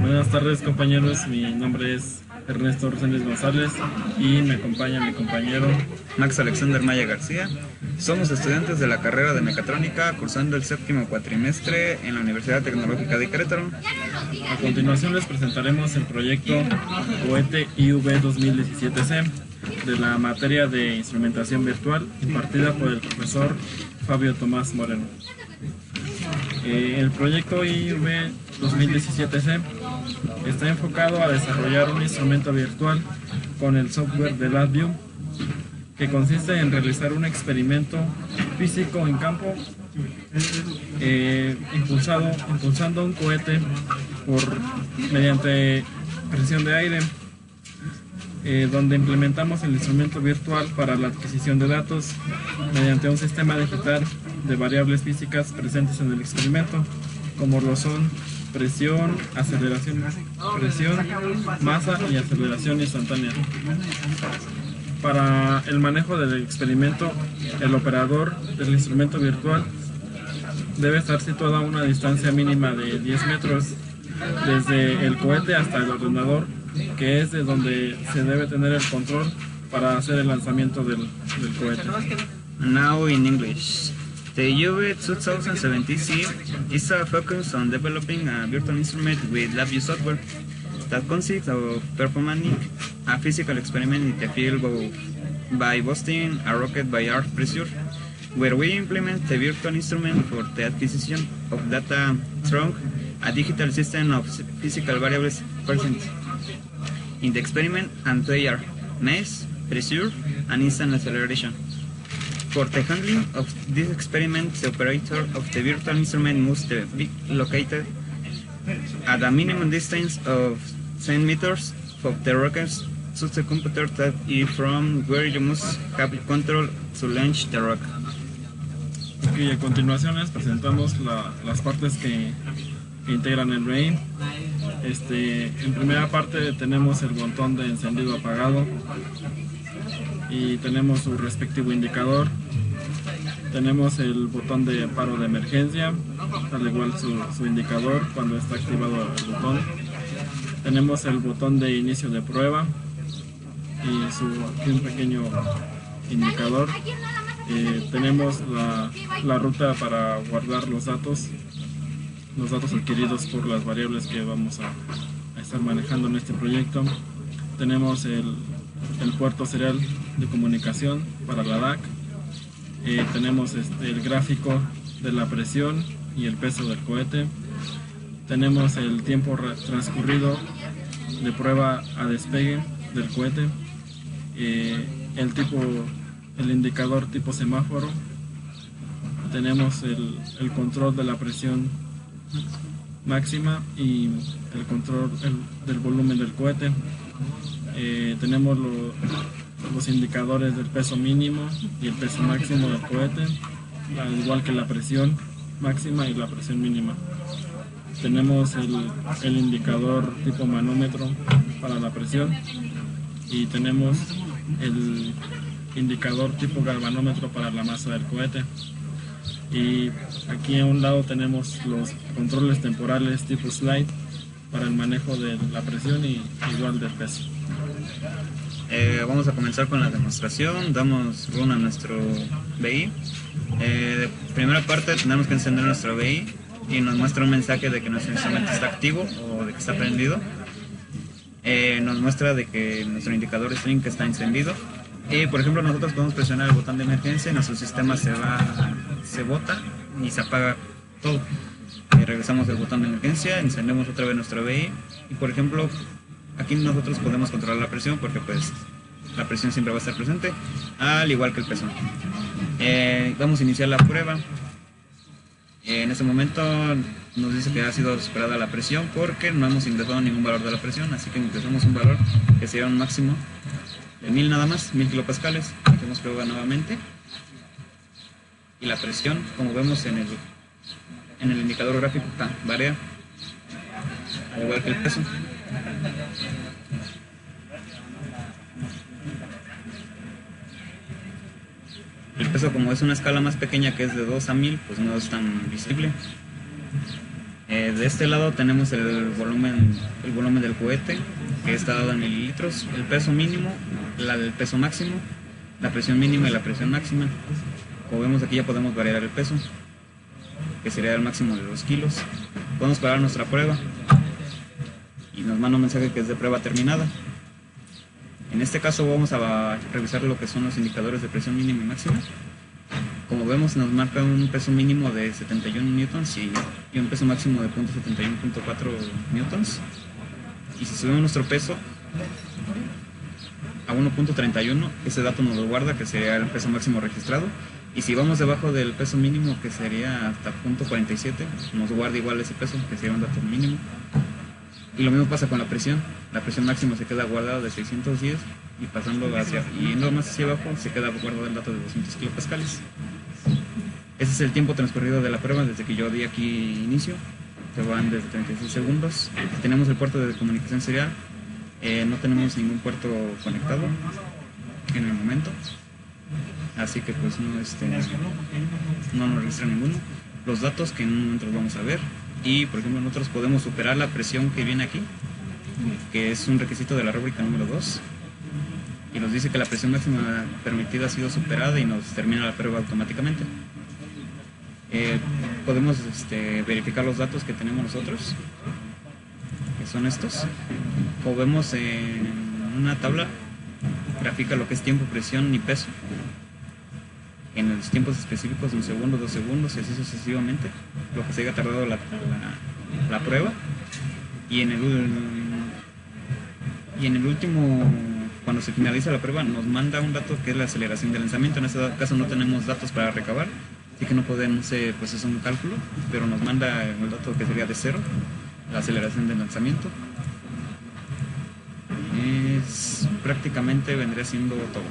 Buenas tardes, compañeros, mi nombre es Ernesto Rosales González y me acompaña mi compañero Max Alexander Maya García. Somos estudiantes de la carrera de mecatrónica cursando el séptimo cuatrimestre en la Universidad Tecnológica de Querétaro. A continuación les presentaremos el proyecto Cohete IUV 2017C de la materia de instrumentación virtual impartida por el profesor Fabio Tomás Moreno. El proyecto IUV 2017C está enfocado a desarrollar un instrumento virtual con el software de LabVIEW, que consiste en realizar un experimento físico en campo impulsando un cohete mediante presión de aire, donde implementamos el instrumento virtual para la adquisición de datos mediante un sistema digital de variables físicas presentes en el experimento, como lo son presión, masa y aceleración instantánea. Para el manejo del experimento, el operador del instrumento virtual debe estar situado a una distancia mínima de 10 metros desde el cohete hasta el ordenador, que es de donde se debe tener el control para hacer el lanzamiento del cohete. Now in English. The UV 2017C is a focus on developing a virtual instrument with LabVIEW software that consists of performing a physical experiment in the field by boosting a rocket by earth pressure, where we implement the virtual instrument for the acquisition of data through a digital system of physical variables present in the experiment, and they are mass, pressure, and instant acceleration. For the handling of this experiment, the operator of the virtual instrument must be located at a minimum distance of 10 meters from the rocket, such the computer that is from where you must have control to launch the rocket. Y a continuación les presentamos las partes que integran el brain. En primera parte tenemos el botón de encendido apagado y tenemos su respectivo indicador. Tenemos el botón de paro de emergencia, al igual su indicador cuando está activado el botón. Tenemos el botón de inicio de prueba y aquí un pequeño indicador. Tenemos la ruta para guardar los datos adquiridos por las variables que vamos a estar manejando en este proyecto. Tenemos el puerto serial de comunicación para la DAC. Tenemos el gráfico de la presión y el peso del cohete. Tenemos el tiempo transcurrido de prueba a despegue del cohete. El indicador tipo semáforo. Tenemos el control de la presión máxima y el control del volumen del cohete. Tenemos los indicadores del peso mínimo y el peso máximo del cohete, al igual que la presión máxima y la presión mínima. Tenemos el indicador tipo manómetro para la presión y tenemos el indicador tipo galvanómetro para la masa del cohete. Y aquí a un lado tenemos los controles temporales tipo slide para el manejo de la presión y igual del peso. Vamos a comenzar con la demostración. Damos run a nuestro BI. De primera parte tenemos que encender nuestro BI y nos muestra un mensaje de que nuestro instrumento está activo o de que está prendido. Nos muestra de que nuestro indicador string está encendido. Y por ejemplo nosotros podemos presionar el botón de emergencia y nuestro sistema se bota y se apaga todo. Regresamos el botón de emergencia, encendemos otra vez nuestro BI y por ejemplo aquí nosotros podemos controlar la presión porque pues la presión siempre va a estar presente, al igual que el peso. Vamos a iniciar la prueba. En este momento nos dice que ha sido superada la presión porque no hemos ingresado ningún valor de la presión, así que ingresamos un valor que sería un máximo de 1000 nada más, 1000 kilopascales. Hacemos prueba nuevamente y la presión, como vemos en el indicador gráfico, varía, al igual que el peso. El peso, como es una escala más pequeña que es de 2 a 1000, pues no es tan visible. De este lado tenemos el volumen del cohete, que está dado en mililitros, el peso mínimo, el peso máximo, la presión mínima y la presión máxima. Como vemos aquí ya podemos variar el peso, que sería el máximo de 2 kilos. Podemos parar nuestra prueba y nos manda un mensaje que es de prueba terminada. En este caso vamos a revisar lo que son los indicadores de presión mínima y máxima. Como vemos nos marca un peso mínimo de 71 newtons y un peso máximo de 71.4 newtons. Y si subimos nuestro peso a 1.31, ese dato nos lo guarda, que sería el peso máximo registrado. Y si vamos debajo del peso mínimo, que sería hasta 0.47, nos guarda igual ese peso, que sería un dato mínimo. Y lo mismo pasa con la presión. La presión máxima se queda guardada de 610 y yendo más hacia abajo se queda guardado el dato de 200 kilopascales. Ese es el tiempo transcurrido de la prueba desde que yo di aquí inicio. Se van desde 36 segundos. Tenemos el puerto de comunicación serial. No tenemos ningún puerto conectado en el momento. Así que pues no nos registra ninguno. Los datos que en un momento los vamos a ver. Y por ejemplo nosotros podemos superar la presión que viene aquí, que es un requisito de la rúbrica número 2. Y nos dice que la presión máxima permitida ha sido superada y nos termina la prueba automáticamente. Podemos verificar los datos que tenemos nosotros, que son estos. Como vemos en una tabla, grafica lo que es tiempo, presión y peso. En los tiempos específicos, 1 segundo, 2 segundos y así sucesivamente, lo que se haya tardado la prueba. Y en el último, cuando se finaliza la prueba, nos manda un dato que es la aceleración de lanzamiento. En este caso no tenemos datos para recabar, así que no podemos procesar un cálculo, pero nos manda el dato que sería de 0, la aceleración de lanzamiento. Prácticamente vendría siendo todo.